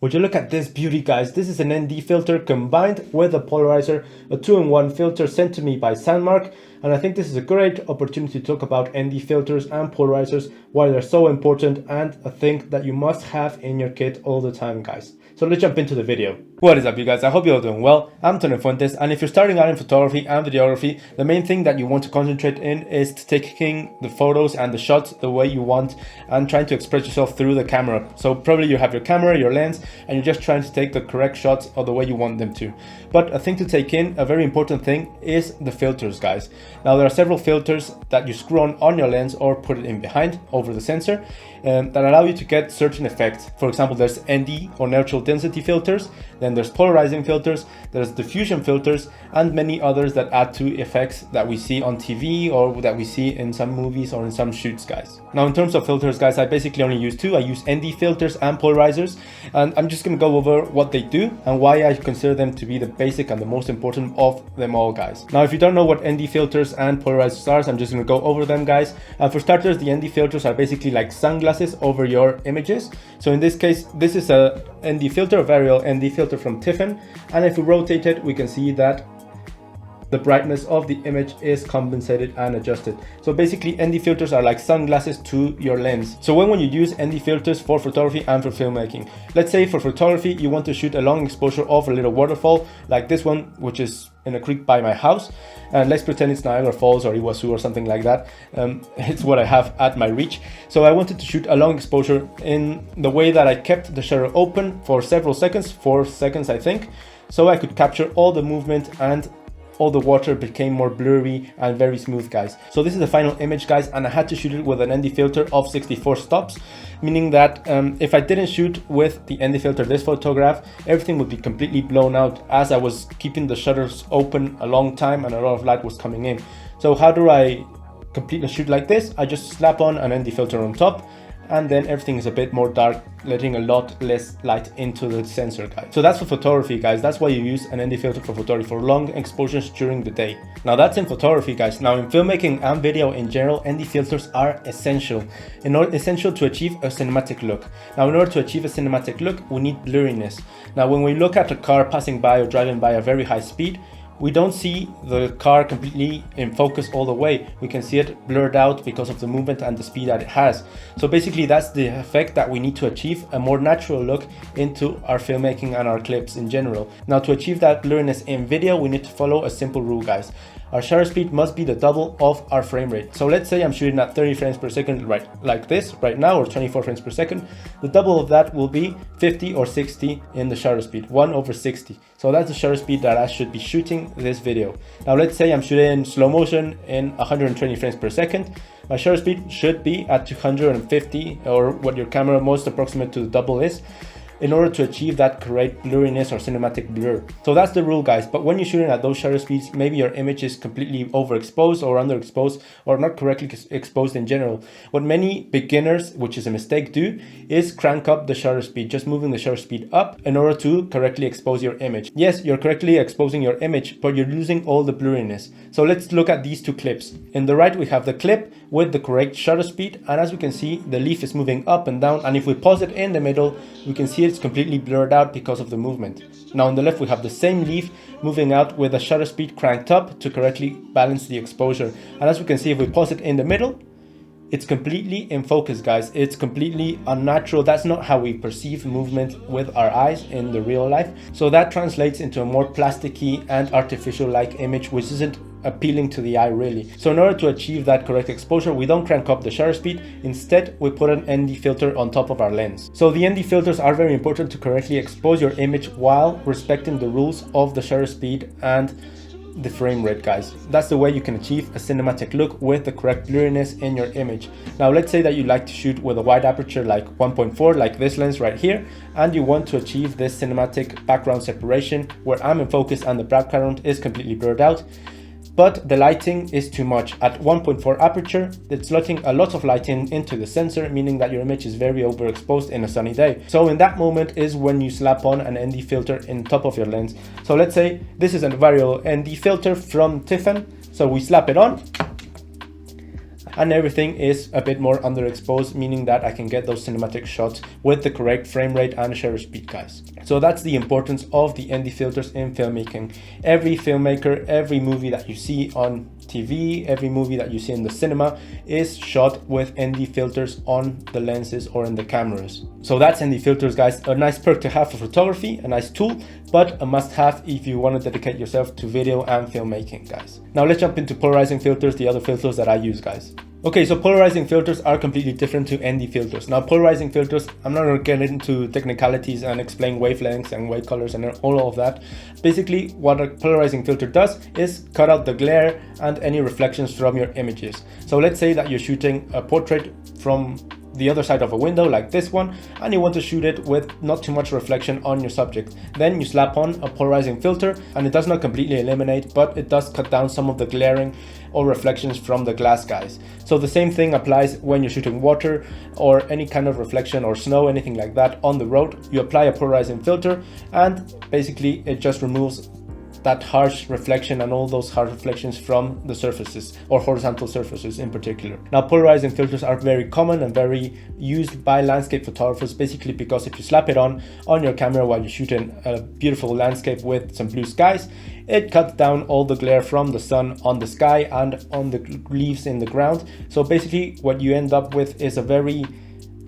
Would you look at this beauty, guys? This is an ND filter combined with a polarizer, a 2-in-1 filter sent to me by Sandmarc. And I think this is a great opportunity to talk about ND filters and polarizers, why they're so important and a thing that you must have in your kit all the time, guys. So let's jump into the video. What is up, you guys? I hope you're all doing well. I'm Fuentes, and if you're starting out in photography and videography, the main thing that you want to concentrate in is taking the photos and the shots the way you want and trying to express yourself through the camera. So probably you have your camera, your lens, and you're just trying to take the correct shots or the way you want them to. But a thing to take in, a very important thing, is the filters, guys. Now there are several filters that you screw on your lens or put it in behind over the sensor that allow you to get certain effects. For example, there's ND or neutral density filters, then there's polarizing filters, there's diffusion filters, and many others that add to effects that we see on TV or that we see in some movies or in some shoots, guys. Now in terms of filters, guys, I basically only use two. I use ND filters and polarizers, and I'm just going to go over what they do and why I consider them to be the basic and the most important of them all, guys. Now if you don't know what ND filters and polarizers are, I'm just going to go over them, guys. For starters, the ND filters are basically like sunglasses over your images. So in this case, this is a ND filter, a variable ND filter from Tiffen, and if we rotate it, we can see that the brightness of the image is compensated and adjusted. So basically ND filters are like sunglasses to your lens. So when you use ND filters for photography and for filmmaking, let's say for photography you want to shoot a long exposure of a little waterfall like this one, which is in a creek by my house, and let's pretend it's Niagara Falls or Iguazu or something like that. It's what I have at my reach. So I wanted to shoot a long exposure in the way that I kept the shutter open for several seconds, 4 seconds I think, so I could capture all the movement and all the water became more blurry and very smooth, guys. So this is the final image, guys, and I had to shoot it with an ND filter of 64 stops, meaning that if I didn't shoot with the ND filter this photograph, everything would be completely blown out as I was keeping the shutters open a long time and a lot of light was coming in. So how do I complete a shoot like this? I just slap on an ND filter on top, and then everything is a bit more dark, letting a lot less light into the sensor, guys. So that's for photography, guys. That's why you use an ND filter for photography, for long exposures during the day. Now that's in photography, guys. Now in filmmaking and video in general, ND filters are essential to achieve a cinematic look. Now in order to achieve a cinematic look, we need blurriness. Now when we look at a car passing by or driving by at very high speed, we don't see the car completely in focus all the way. We can see it blurred out because of the movement and the speed that it has. So basically that's the effect that we need to achieve, a more natural look into our filmmaking and our clips in general. Now to achieve that blurriness in video, we need to follow a simple rule, guys. Our shutter speed must be the double of our frame rate. So let's say I'm shooting at 30 frames per second right like this right now, or 24 frames per second. The double of that will be 50 or 60 in the shutter speed, 1/60. So that's the shutter speed that I should be shooting this video. Now let's say I'm shooting in slow motion in 120 frames per second. My shutter speed should be at 250, or what your camera most approximate to the double is, in order to achieve that correct blurriness or cinematic blur. So that's the rule, guys. But when you're shooting at those shutter speeds, maybe your image is completely overexposed or underexposed or not correctly exposed in general. What many beginners, which is a mistake, do is crank up the shutter speed, just moving the shutter speed up in order to correctly expose your image. Yes, you're correctly exposing your image, but you're losing all the blurriness. So let's look at these two clips. In the right, we have the clip with the correct shutter speed, and as we can see, the leaf is moving up and down, and if we pause it in the middle, we can see it's completely blurred out because of the movement. Now on the left, we have the same leaf moving out with the shutter speed cranked up to correctly balance the exposure, and as we can see, if we pause it in the middle, it's completely in focus, guys. It's completely unnatural. That's not how we perceive movement with our eyes in the real life. So that translates into a more plasticky and artificial-like image, which isn't appealing to the eye, really. So in order to achieve that correct exposure, we don't crank up the shutter speed. Instead, we put an ND filter on top of our lens. So the ND filters are very important to correctly expose your image while respecting the rules of the shutter speed and the frame rate, guys. That's the way you can achieve a cinematic look with the correct blurriness in your image. Now let's say that you like to shoot with a wide aperture like 1.4, like this lens right here, and you want to achieve this cinematic background separation where I'm in focus and the background is completely blurred out. but the lighting is too much. At 1.4 aperture, it's letting a lot of light into the sensor, meaning that your image is very overexposed in a sunny day. So in that moment is when you slap on an ND filter in top of your lens. So let's say this is a variable ND filter from Tiffen. So we slap it on. and everything is a bit more underexposed, meaning that I can get those cinematic shots with the correct frame rate and shutter speed, guys. So that's the importance of the ND filters in filmmaking. Every filmmaker, every movie that you see on TV, every movie that you see in the cinema is shot with ND filters on the lenses or in the cameras. So that's ND filters, guys. A nice perk to have for photography, a nice tool, but a must-have if you want to dedicate yourself to video and filmmaking, guys. Now let's jump into polarizing filters, the other filters that I use, guys. Okay, so polarizing filters are completely different to ND filters. Now, polarizing filters, I'm not going to get into technicalities and explain wavelengths and white colors and all of that. Basically, what a polarizing filter does is cut out the glare and any reflections from your images. So let's say that you're shooting a portrait from the other side of a window like this one, and you want to shoot it with not too much reflection on your subject. Then you slap on a polarizing filter, and it does not completely eliminate, but it does cut down some of the glaring or reflections from the glass, guys. So the same thing applies when you're shooting water or any kind of reflection or snow, anything like that on the road. You apply a polarizing filter, and basically it just removes that harsh reflection and all those harsh reflections from the surfaces or horizontal surfaces in particular. Now, polarizing filters are very common and very used by landscape photographers, basically because if you slap it on your camera while you're shooting a beautiful landscape with some blue skies, it cuts down all the glare from the sun on the sky and on the leaves in the ground. So basically what you end up with is a very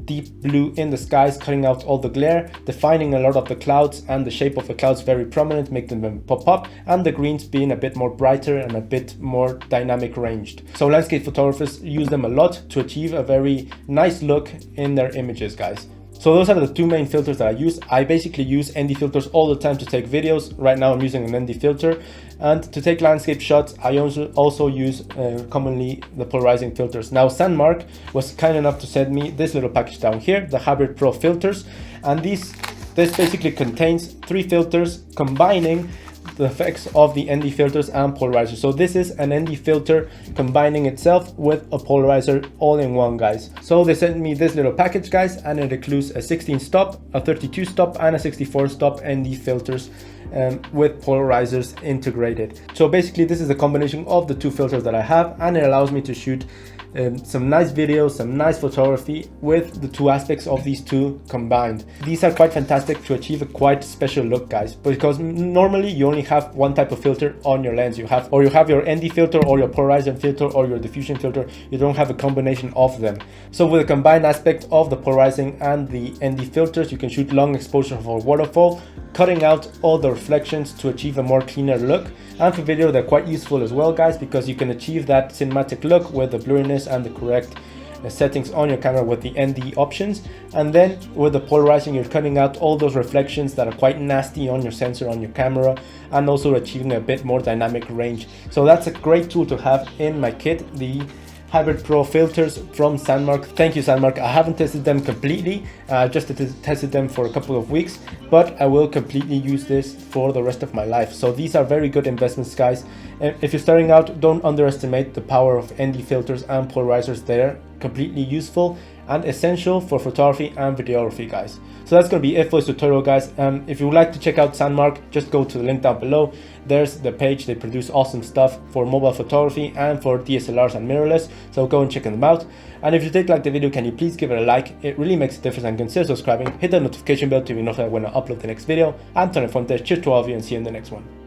deep blue in the skies, cutting out all the glare, defining a lot of the clouds and the shape of the clouds very prominent, making them pop up, and the greens being a bit more brighter and a bit more dynamic ranged. So landscape photographers use them a lot to achieve a very nice look in their images, guys. So those are the two main filters that I use. I basically use ND filters all the time to take videos. Right now I'm using an ND filter, and to take landscape shots I also use commonly the polarizing filters. Now, Sandmarc was kind enough to send me this little package down here, the Hybrid Pro filters, and this basically contains 3 filters combining the effects of the ND filters and polarizer. So this is an ND filter combining itself with a polarizer all in one, guys. So they sent me this little package, guys, and it includes a 16 stop, a 32 stop, and a 64 stop ND filters with polarizers integrated. So basically this is a combination of the 2 filters that I have, and it allows me to shoot some nice videos, some nice photography with the 2 aspects of these 2 combined. These are quite fantastic to achieve a quite special look, guys, because normally you only have one type of filter on your lens. You have your ND filter or your polarizing filter or your diffusion filter. You don't have a combination of them. So with a combined aspect of the polarizing and the ND filters, you can shoot long exposure for waterfall, cutting out all the reflections to achieve a more cleaner look. And for video, they're quite useful as well, guys, because you can achieve that cinematic look with the blurriness and the correct settings on your camera with the ND options. And then with the polarizing, you're cutting out all those reflections that are quite nasty on your sensor, on your camera, and also achieving a bit more dynamic range. So that's a great tool to have in my kit, the Hybrid Pro filters from Sandmarc. Thank you, Sandmarc. I haven't tested them completely, just tested them for a couple of weeks, but I will completely use this for the rest of my life. So these are very good investments, guys. If you're starting out, don't underestimate the power of ND filters and polarizers. They're completely useful and essential for photography and videography, guys. So that's going to be it for this tutorial, guys. If you would like to check out Sandmarc, just go to the link down below. There's the page. They produce awesome stuff for mobile photography and for DSLRs and mirrorless, so go and check them out. And if you did like the video, can you please give it a like? It really makes a difference, and consider subscribing. Hit the notification bell to be notified when I upload the next video. I'm Fuentes. Cheers to all of you, and see you in the next one.